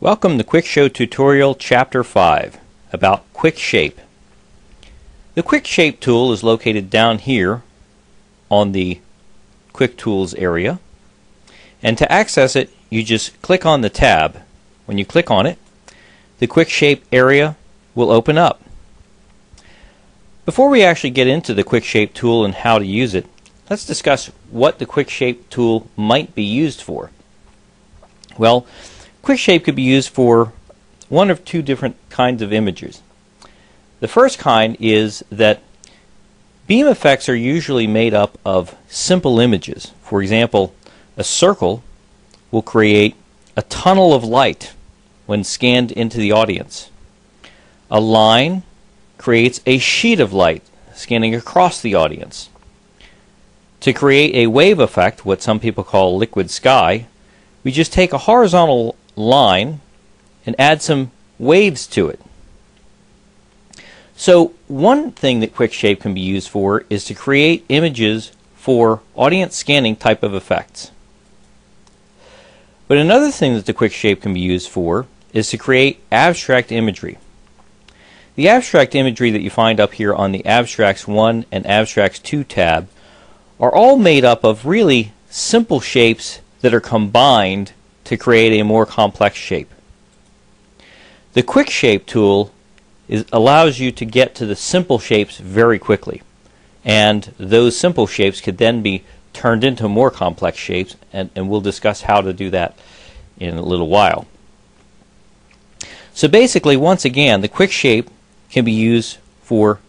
Welcome to QuickShow Tutorial Chapter 5 about QuickShape. The QuickShape tool is located down here on the Quick Tools area, and to access it you just click on the tab. When you click on it, the QuickShape area will open up. Before we actually get into the QuickShape tool and how to use it, let's discuss what the QuickShape tool might be used for. Well, QuickShape could be used for one of two different kinds of images. The first kind is that beam effects are usually made up of simple images. For example, a circle will create a tunnel of light when scanned into the audience. A line creates a sheet of light scanning across the audience. To create a wave effect, what some people call liquid sky, we just take a horizontal line and add some waves to it. So one thing that QuickShape can be used for is to create images for audience scanning type of effects. But another thing that the QuickShape can be used for is to create abstract imagery. The abstract imagery that you find up here on the Abstracts 1 and Abstracts 2 tab are all made up of really simple shapes that are combined to create a more complex shape. The QuickShape tool allows you to get to the simple shapes very quickly, and those simple shapes could then be turned into more complex shapes, and we'll discuss how to do that in a little while. So basically, once again, the QuickShape can be used for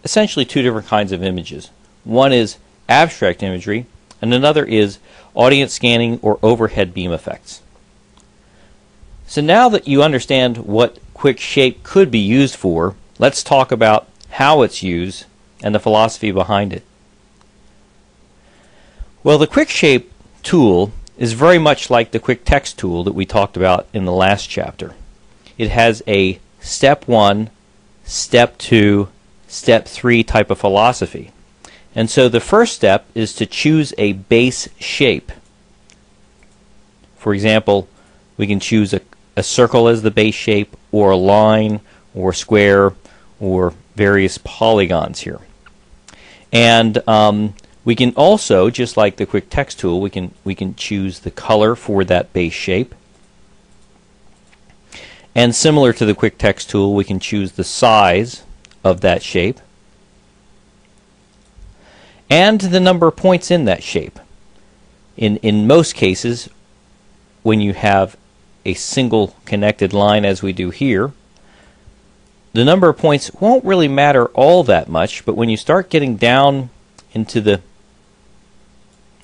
essentially two different kinds of images. One is abstract imagery, and another is audience scanning or overhead beam effects. So now that you understand what QuickShape could be used for, let's talk about how it's used and the philosophy behind it. Well, the QuickShape tool is very much like the QuickText tool that we talked about in the last chapter. It has a step 1, step 2, step 3 type of philosophy. And so the first step is to choose a base shape. For example, we can choose a circle as the base shape, or a line, or square, or various polygons here. And we can also, just like the QuickText tool, we can choose the color for that base shape. And similar to the QuickText tool, we can choose the size of that shape and the number of points in that shape. In most cases, when you have a single connected line as we do here, the number of points won't really matter all that much, but when you start getting down into the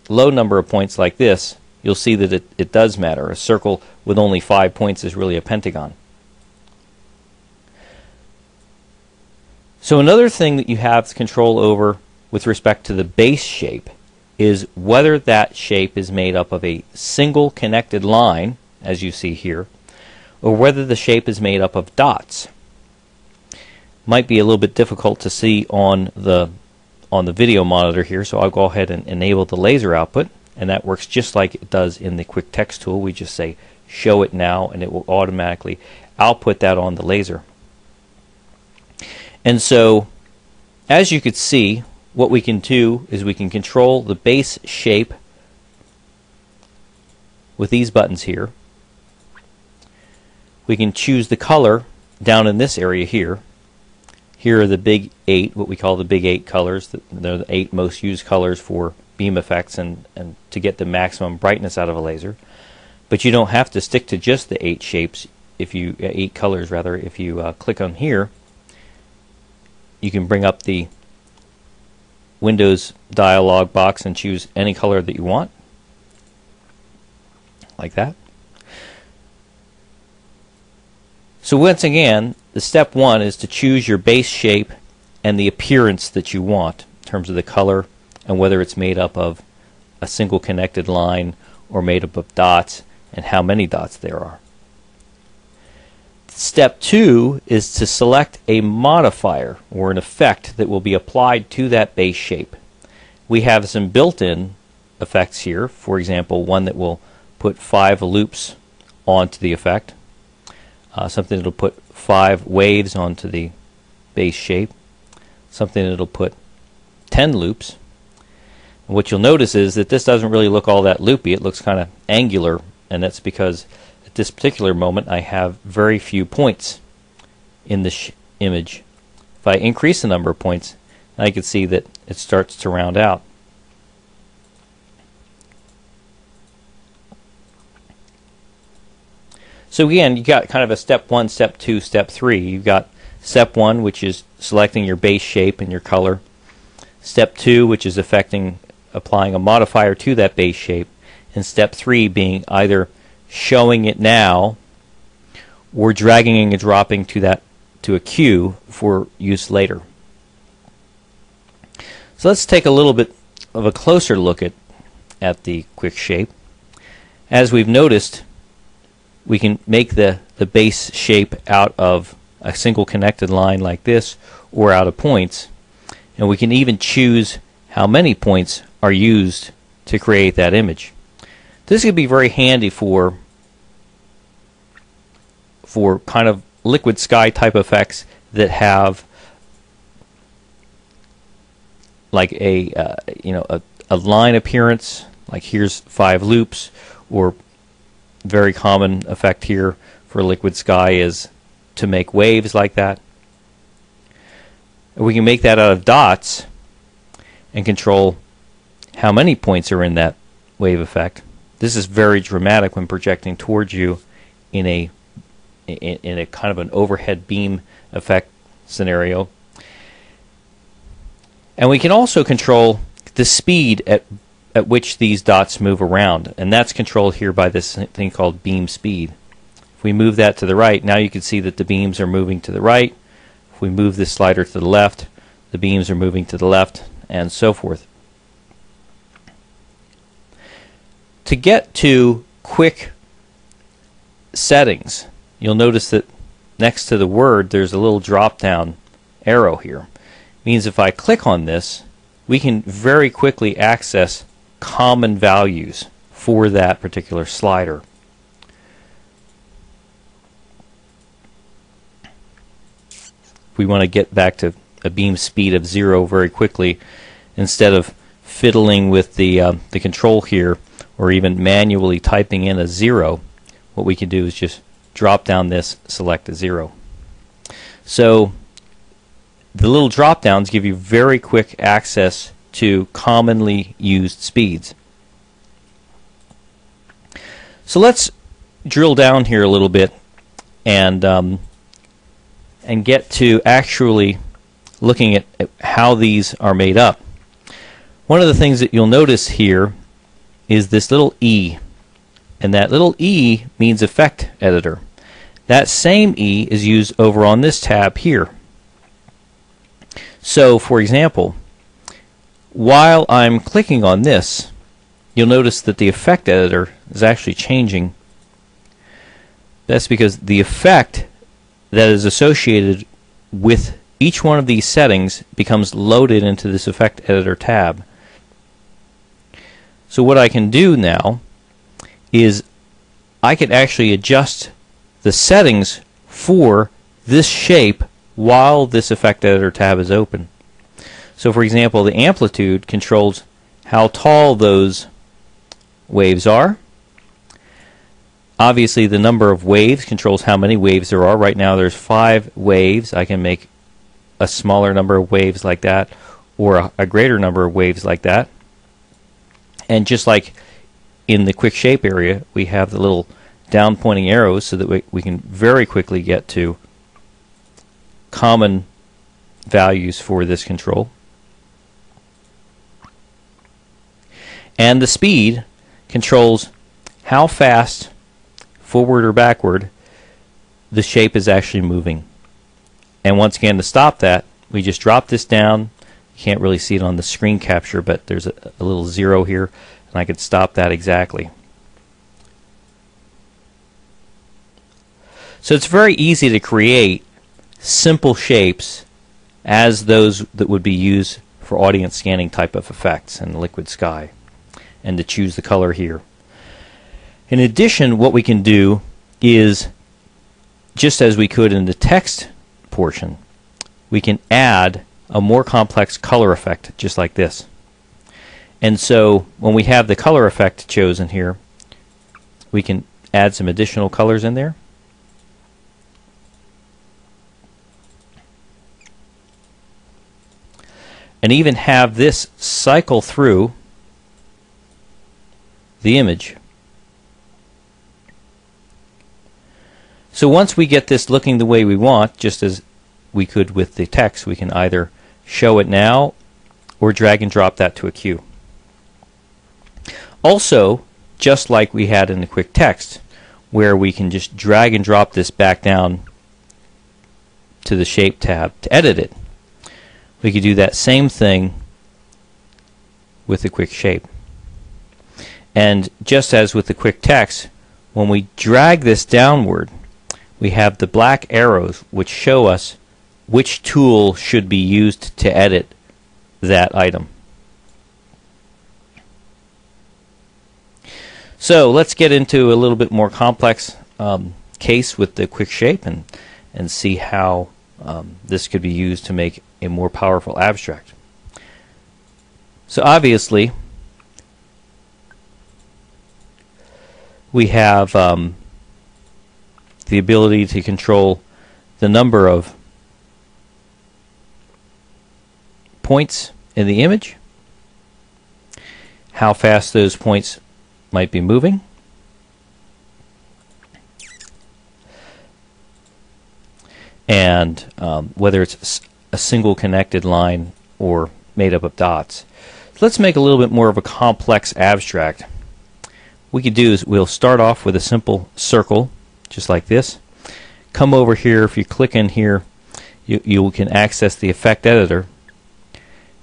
low number of points like this, you'll see that it does matter. A circle with only 5 points is really a pentagon. So another thing that you have control over with respect to the base shape is whether that shape is made up of a single connected line, as you see here, or whether the shape is made up of dots. Might be a little bit difficult to see on the video monitor here, so I'll go ahead and enable the laser output, and that works just like it does in the QuickText tool. We just say show it now, and it will automatically output that on the laser. And so, as you could see, what we can do is we can control the base shape with these buttons here. We can choose the color down in this area here. Here are the big 8, what we call the big 8 colors. They're the 8 most used colors for beam effects and to get the maximum brightness out of a laser. But you don't have to stick to just the 8 shapes, 8 colors rather. If you click on here, you can bring up the Windows dialog box and choose any color that you want, like that. So once again, the step 1 is to choose your base shape and the appearance that you want in terms of the color and whether it's made up of a single connected line or made up of dots and how many dots there are. Step 2 is to select a modifier or an effect that will be applied to that base shape. We have some built-in effects here, for example, one that will put 5 loops onto the effect, something that'll put 5 waves onto the base shape, something that'll put 10 loops. And what you'll notice is that this doesn't really look all that loopy. It looks kind of angular, and that's because at this particular moment I have very few points in the image. If I increase the number of points, I can see that it starts to round out. So again, you got kind of a step 1, step 2, step 3. You've got step 1, which is selecting your base shape and your color. Step 2, which is applying a modifier to that base shape. And step 3 being either showing it now or dragging and dropping to a queue for use later. So let's take a little bit of a closer look at the quick shape. As we've noticed, we can make the base shape out of a single connected line like this or out of points, and we can even choose how many points are used to create that image. This could be very handy for kind of liquid sky type effects that have like a line appearance, like here's 5 loops, or very common effect here for liquid sky is to make waves like that. We can make that out of dots and control how many points are in that wave effect. This is very dramatic when projecting towards you in a kind of an overhead beam effect scenario. And we can also control the speed at which these dots move around, and that's controlled here by this thing called beam speed. If we move that to the right, now you can see that the beams are moving to the right. If we move this slider to the left, the beams are moving to the left, and so forth. To get to quick settings, you'll notice that next to the word there's a little drop down arrow here. It means if I click on this, we can very quickly access common values for that particular slider. If we want to get back to a beam speed of 0 very quickly, instead of fiddling with the control here or even manually typing in a 0, what we can do is just drop down this, select a 0. So the little drop downs give you very quick access to commonly used speeds. So let's drill down here a little bit and get to actually looking at how these are made up. One of the things that you'll notice here is this little E, and that little E means effect editor. That same E is used over on this tab here. So for example, while I'm clicking on this, you'll notice that the effect editor is actually changing. That's because the effect that is associated with each one of these settings becomes loaded into this effect editor tab. So what I can do now is I can actually adjust the settings for this shape while this effect editor tab is open. So for example, the amplitude controls how tall those waves are. Obviously the number of waves controls how many waves there are. Right now there's 5 waves. I can make a smaller number of waves like that or a greater number of waves like that. And just like in the quick shape area, we have the little down pointing arrows so that we can very quickly get to common values for this control. And the speed controls how fast, forward or backward, the shape is actually moving. And once again, to stop that, we just drop this down. You can't really see it on the screen capture, but there's a little 0 here, and I could stop that exactly. So it's very easy to create simple shapes as those that would be used for audience scanning type of effects in liquid sky, and to choose the color here. In addition, what we can do is just as we could in the text portion, we can add a more complex color effect just like this. And so when we have the color effect chosen here, we can add some additional colors in there. And even have this cycle through the image. So once we get this looking the way we want, just as we could with the text, we can either show it now or drag and drop that to a queue. Also, just like we had in the quick text, where we can just drag and drop this back down to the shape tab to edit it, we could do that same thing with the quick shape. And just as with the quick text, when we drag this downward, we have the black arrows which show us which tool should be used to edit that item. So let's get into a little bit more complex case with the quick shape and see how this could be used to make a more powerful abstract. So obviously we have the ability to control the number of points in the image, how fast those points might be moving, and whether it's a single connected line or made up of dots. So let's make a little bit more of a complex abstract. What we could do is we'll start off with a simple circle, just like this. Come over here, if you click in here, you can access the effect editor.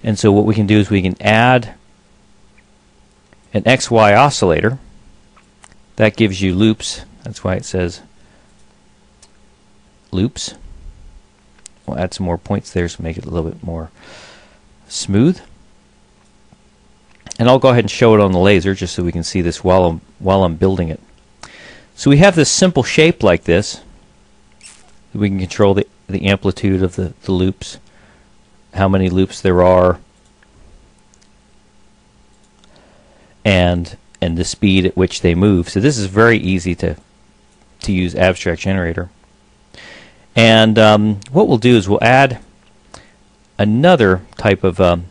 And so what we can do is we can add an XY oscillator. That gives you loops. That's why it says loops. We'll add some more points there to make it a little bit more smooth. And I'll go ahead and show it on the laser just so we can see this while I'm building it. So we have this simple shape like this. We can control the amplitude of the loops, how many loops there are, and the speed at which they move. So this is very easy to use Abstract Generator. And what we'll do is we'll add another type of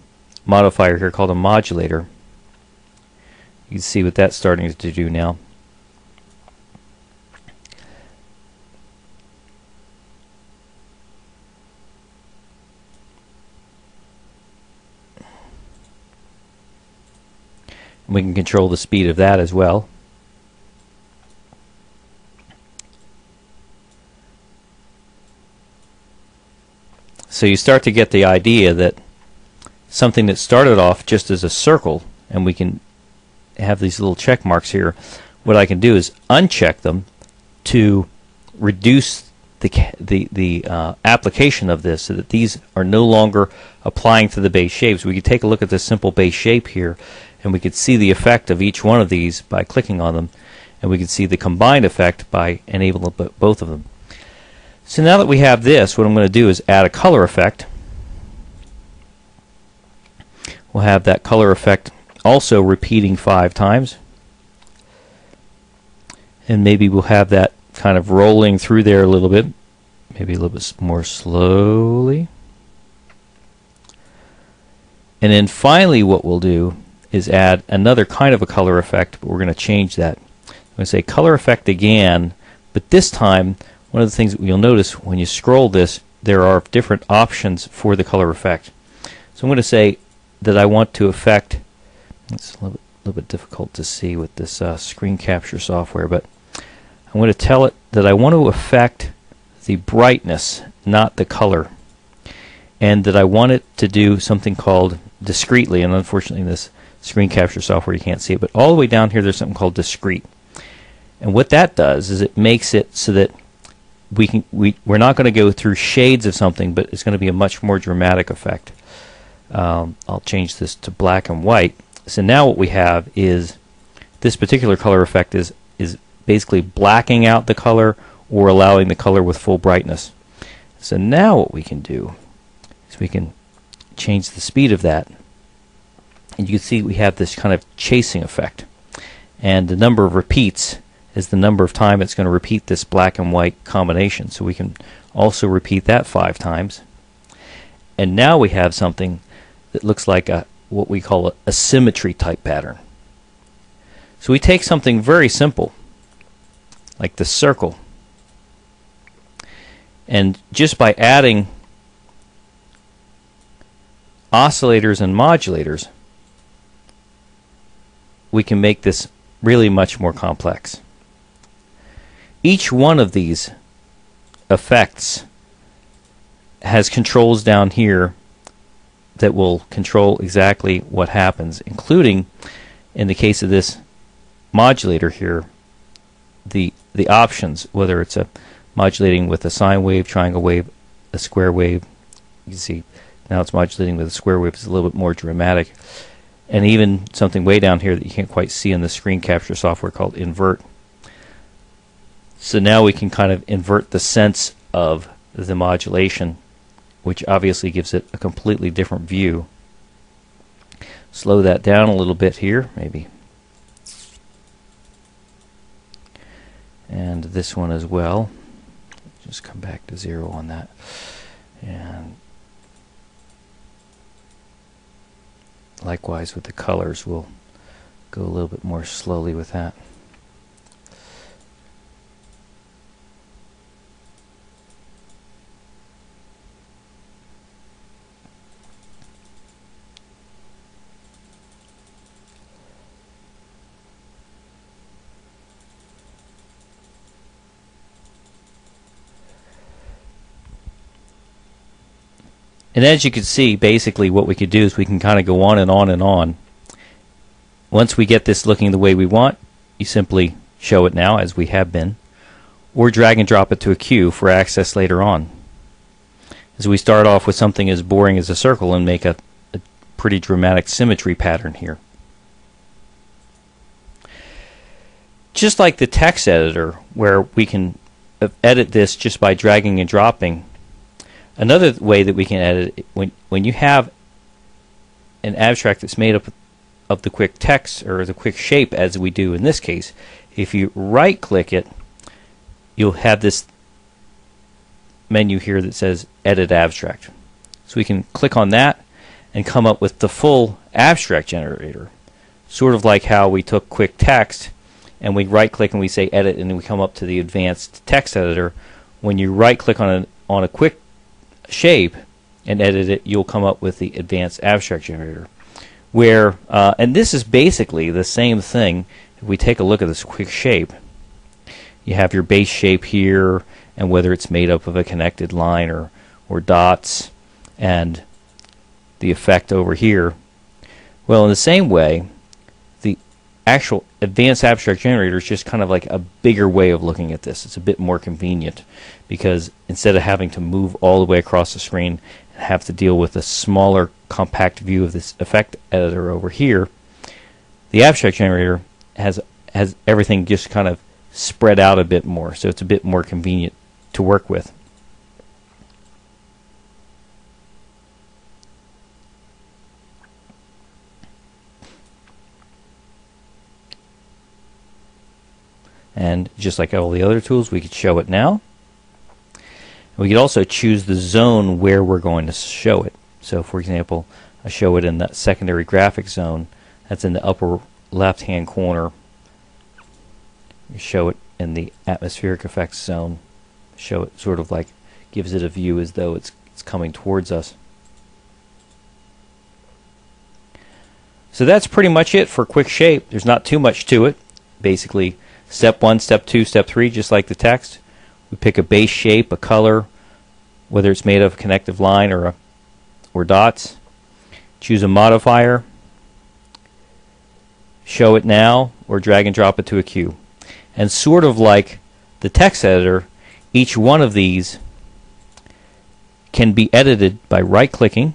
modifier here called a modulator. You can see what that's starting to do now. And we can control the speed of that as well. So you start to get the idea that something that started off just as a circle, and we can have these little check marks here, what I can do is uncheck them to reduce the application of this so that these are no longer applying to the base shapes. We could take a look at this simple base shape here, and we could see the effect of each one of these by clicking on them, and we could see the combined effect by enabling both of them. So now that we have this, what I'm going to do is add a color effect. We'll have that color effect also repeating 5 times, and maybe we'll have that kind of rolling through there a little bit, maybe a little bit more slowly. And then finally what we'll do is add another kind of a color effect, but we're going to change that. I'm going to say color effect again, but this time one of the things that you'll notice when you scroll this, there are different options for the color effect. So I'm going to say that I want to affect, it's a little bit difficult to see with this screen capture software, but I'm going to tell it that I want to affect the brightness, not the color, and that I want it to do something called discretely, and unfortunately in this screen capture software you can't see it, but all the way down here there's something called discrete. And what that does is it makes it so that we're not going to go through shades of something, but it's going to be a much more dramatic effect. I'll change this to black and white. So now what we have is this particular color effect is basically blacking out the color or allowing the color with full brightness. So now what we can do is we can change the speed of that, and you can see we have this kind of chasing effect, and the number of repeats is the number of times it's going to repeat this black and white combination. So we can also repeat that 5 times, and now we have something that looks like what we call a symmetry type pattern. So we take something very simple like the circle, and just by adding oscillators and modulators, we can make this really much more complex. Each one of these effects has controls down here that will control exactly what happens, including, in the case of this modulator here, the options, whether it's a modulating with a sine wave, triangle wave, a square wave. You can see now it's modulating with a square wave. It's a little bit more dramatic, and even something way down here that you can't quite see in the screen capture software called invert. So now we can kind of invert the sense of the modulation, which obviously gives it a completely different view. Slow that down a little bit here, maybe. And this one as well. Just come back to 0 on that. And likewise with the colors, we'll go a little bit more slowly with that. And as you can see, basically what we could do is we can kind of go on and on and on. Once we get this looking the way we want, you simply show it now, as we have been, or drag and drop it to a queue for access later on. As we start off with something as boring as a circle and make a pretty dramatic symmetry pattern here. Just like the text editor, where we can edit this just by dragging and dropping, another way that we can edit it, when you have an abstract that's made up of the quick text or the quick shape, as we do in this case, if you right click it, you'll have this menu here that says edit abstract. So we can click on that and come up with the full abstract generator, sort of like how we took quick text and we right click and we say edit, and then we come up to the advanced text editor. When you right click on a quick shape and edit it, you'll come up with the advanced abstract generator, where and this is basically the same thing. If we take a look at this quick shape, you have your base shape here, and whether it's made up of a connected line or dots, and the effect over here. Well, in the same way, the actual advanced abstract generator is just kind of like a bigger way of looking at this. It's a bit more convenient, because instead of having to move all the way across the screen and have to deal with a smaller compact view of this effect editor over here, the abstract generator has everything just kind of spread out a bit more, so it's a bit more convenient to work with. And just like all the other tools, we could show it now. We could also choose the zone where we're going to show it. So for example, I show it in that secondary graphics zone. That's in the upper left hand corner. You show it in the atmospheric effects zone. Show it sort of like, gives it a view as though it's coming towards us. So that's pretty much it for quick shape. There's not too much to it. Basically, step 1, step 2, step 3, just like the text. We pick a base shape, a color, whether it's made of a connective line or dots. Choose a modifier, show it now, or drag and drop it to a queue. And sort of like the text editor, each one of these can be edited by right-clicking,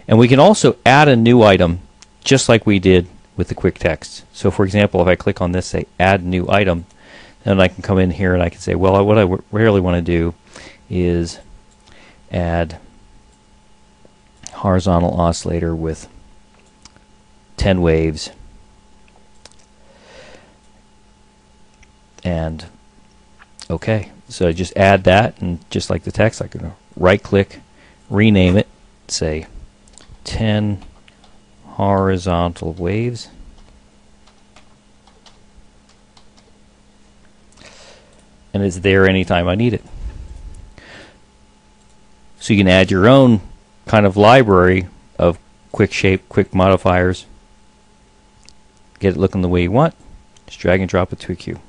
and we can also add a new item, just like we did with the quick text. So for example, if I click on this, say add new item, And I can come in here and I can say, well, what I really want to do is add horizontal oscillator with 10 waves, and okay, so I just add that, and just like the text, I can right click, rename it, say 10 horizontal waves, and it's there anytime I need it. So you can add your own kind of library of quick shape, quick modifiers, get it looking the way you want, just drag and drop it to a queue.